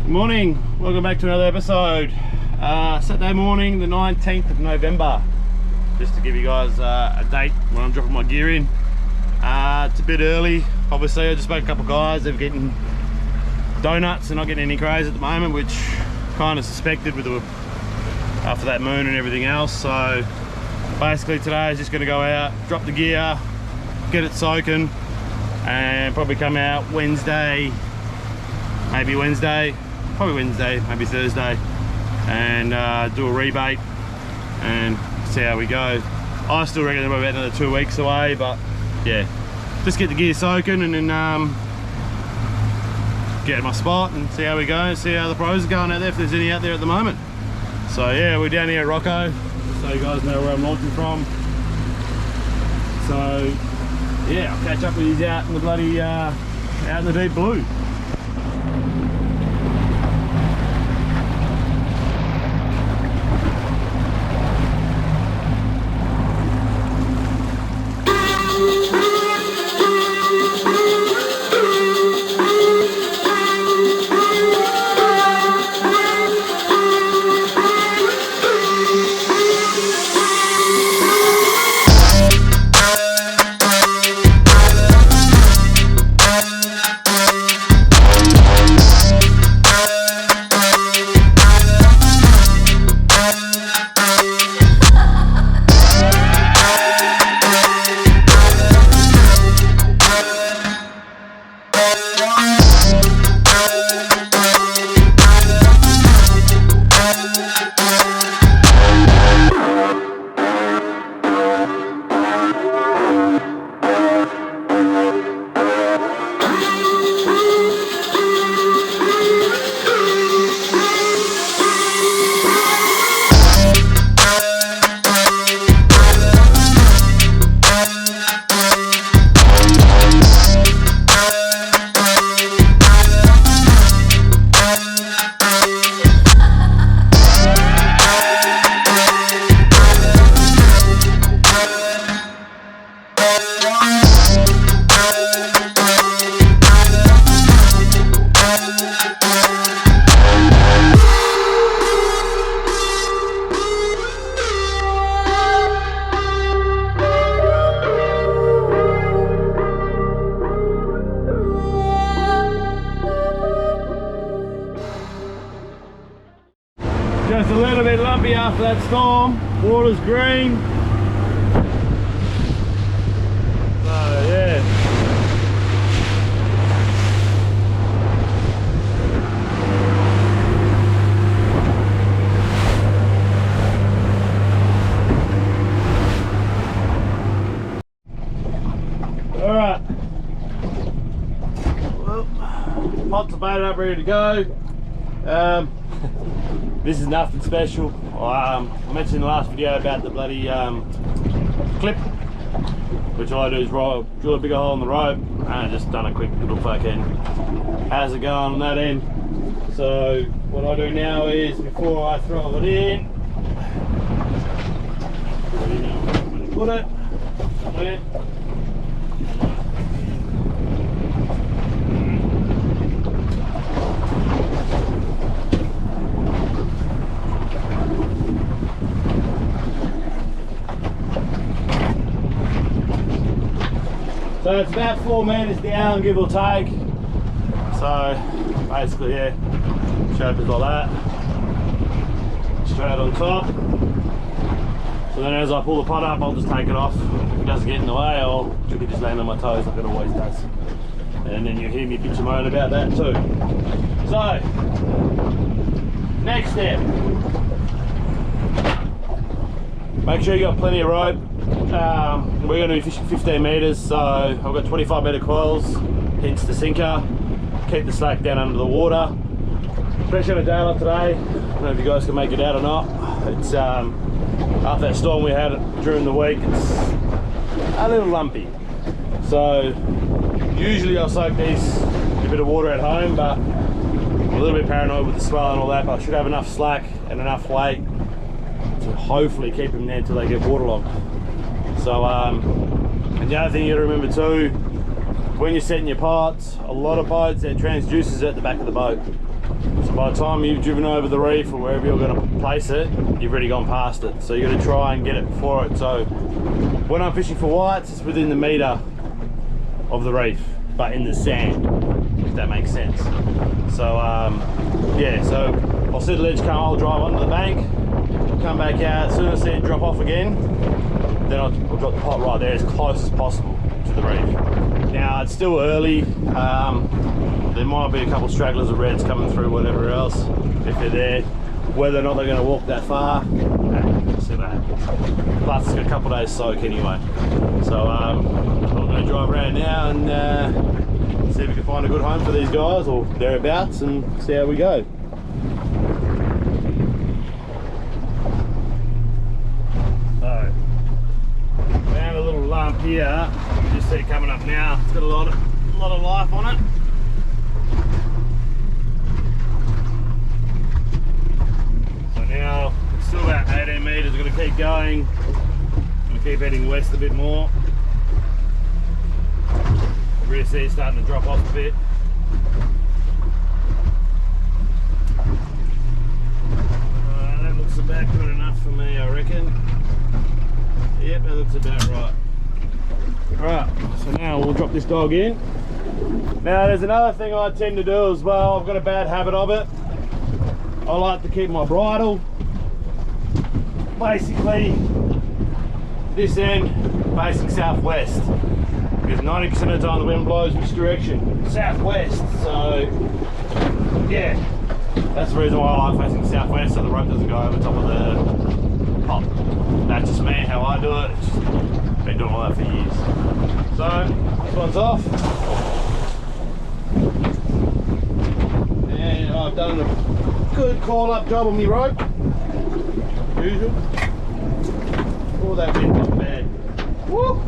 Good morning, welcome back to another episode. Saturday morning, the 19th of November. Just to give you guys a date when I'm dropping my gear in. It's a bit early, obviously. I just spoke to a couple of guys. They're getting donuts and not getting any crays at the moment, which kind of suspected with the after that moon and everything else. So basically today is just going to go out, drop the gear, get it soaking, and probably come out Wednesday, maybe Wednesday, probably Wednesday, maybe Thursday, and do a rebait and see how we go. I still reckon we're about another 2 weeks away, but yeah, just get the gear soaking and then get my spot and see how we go, see how the pros are going out there, if there's any out there at the moment. So yeah, we're down here at Rocco, so you guys know where I'm launching from. So yeah, I'll catch up with you out in the bloody out in the deep blue. Just a little bit lumpy after that storm. Water's green. So yeah. Alright. Well, pots are baited up, ready to go. This is nothing special. I mentioned in the last video about the bloody clip, which all I do is drill a bigger hole in the rope, and I just done a quick little fucking how's it going on that end. So what I do now is, before I throw it in, put it in. So it's about 4 meters down, give or take. So basically, yeah, shape is like that, straight on top. So then as I pull the pot up, I'll just take it off. If it doesn't get in the way, I'll just land on my toes like it always does. And then you hear me bitch and moan about that too. So, next step. Make sure you got plenty of rope. We're going to be fishing 15 meters, so I've got 25 meter coils, hence the sinker. Keep the slack down under the water. Fresh out of daylight today. I don't know if you guys can make it out or not. It's after that storm we had during the week, it's a little lumpy. So usually I'll soak these in a bit of water at home, but I'm a little bit paranoid with the swell and all that, but I should have enough slack and enough weight to hopefully keep them there until they get waterlogged. So and the other thing you got to remember too, when you're setting your pots, a lot of pots, their transducers are at the back of the boat. So by the time you've driven over the reef or wherever you're going to place it, you've already gone past it. So you've got to try and get it before it. So when I'm fishing for whites, it's within the metre of the reef, but in the sand, if that makes sense. So yeah, so I'll see the ledge come, I'll drive onto the bank, come back out, as soon as I see it drop off again, then I'll drop the pot right there as close as possible to the reef. Now it's still early, there might be a couple stragglers of reds coming through, whatever else, if they're there. Whether or not they're going to walk that far, we'll see that. Plus it's got a couple of days soak anyway. So I'm going to drive around now and see if we can find a good home for these guys or thereabouts and see how we go. So, found a little lump here. You can just see it coming up now. It's got a lot of life on it. Now it's still about 18 metres. We're going to keep going. I'm going to keep heading west a bit more. You really see it starting to drop off a bit. That looks about good enough for me, I reckon. Yep, that looks about right. Alright, so now we'll drop this dog in. Now there's another thing I tend to do as well. I've got a bad habit of it. I like to keep my bridle basically this end facing southwest, because 90% of the time the wind blows which direction? Southwest. So yeah, that's the reason why I like facing southwest, so the rope doesn't go over top of the pot. That's just me, how I do it. Just been doing all that for years. So this one's off, and I've done a good call up job on my rope, usual. Oh, that wind not bad. Woo!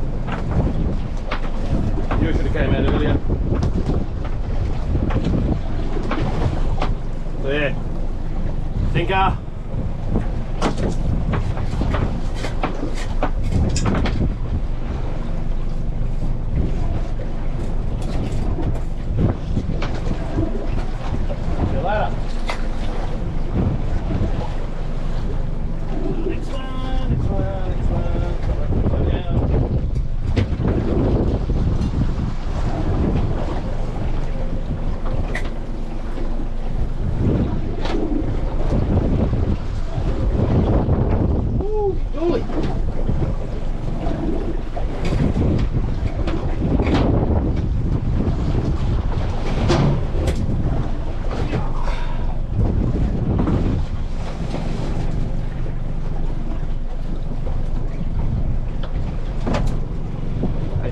You should have came out earlier. So yeah, sinker. See you later.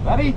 Buddy.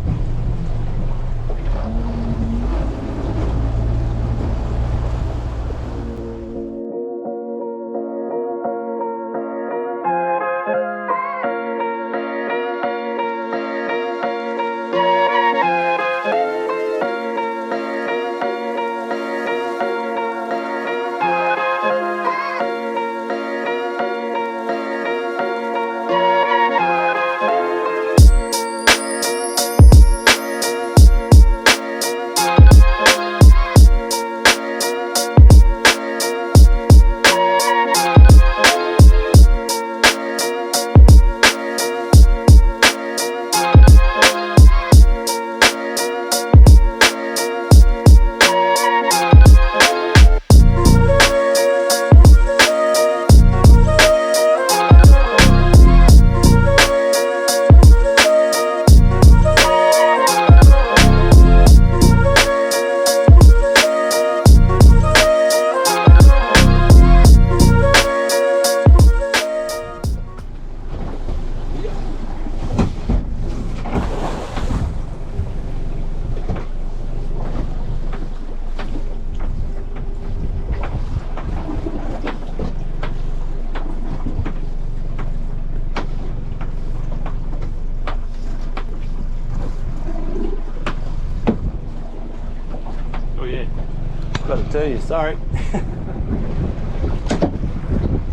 Got to tell you, sorry.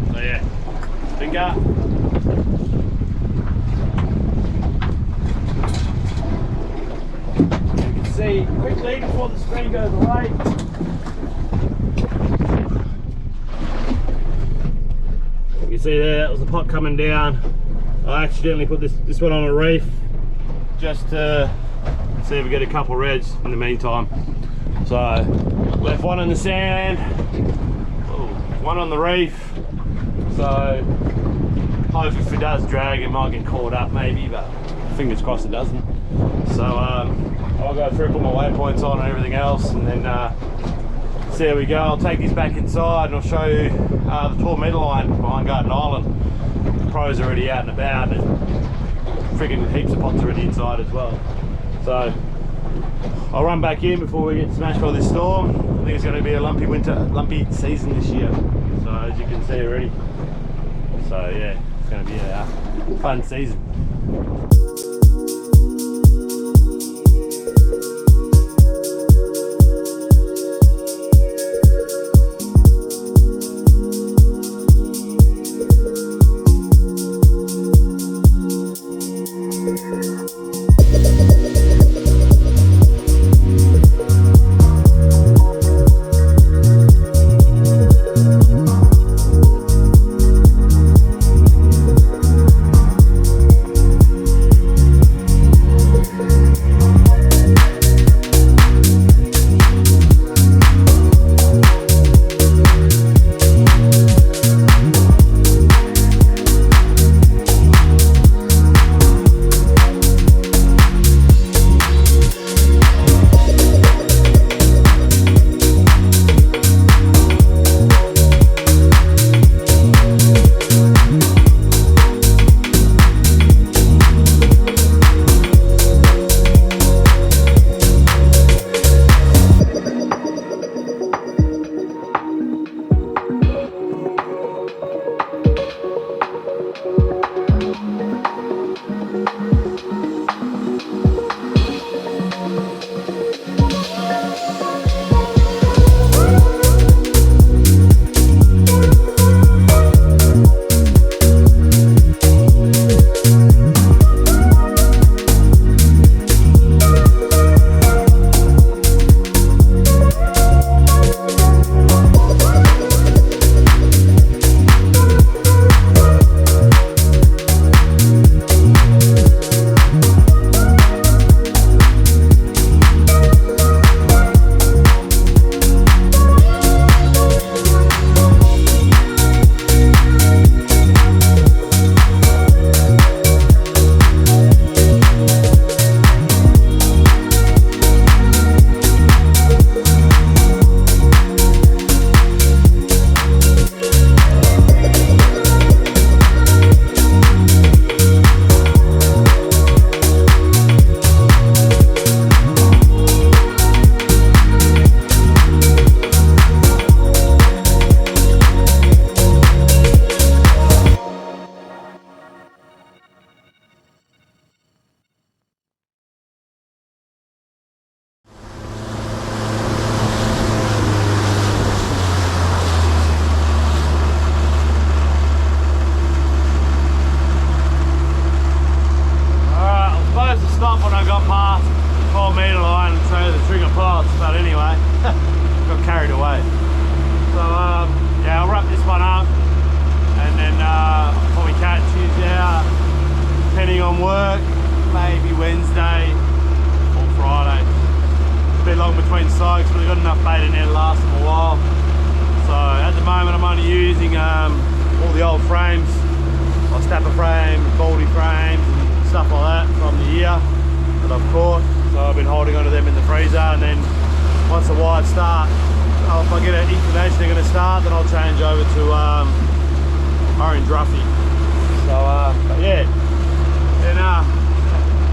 So yeah, finger. You can see quickly before the screen goes away. can see there, that was the pot coming down. I accidentally put this one on a reef just to see if we get a couple reds in the meantime. So left one in the sand, one on the reef. So hopefully if it does drag, it might get caught up maybe, but fingers crossed it doesn't. So I'll go through, put my waypoints on and everything else, and then see how we go. I'll take these back inside and I'll show you the 12 metre line behind Garden Island. The pros are already out and about, and freaking heaps of pots already inside as well. So I'll run back in before we get smashed by this storm. I think it's going to be a lumpy season this year. So as you can see already. So yeah, it's going to be a fun season.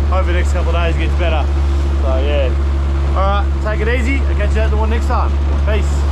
Hopefully the next couple of days gets better. So yeah. Alright, take it easy. I'll catch you at the one next time. Peace.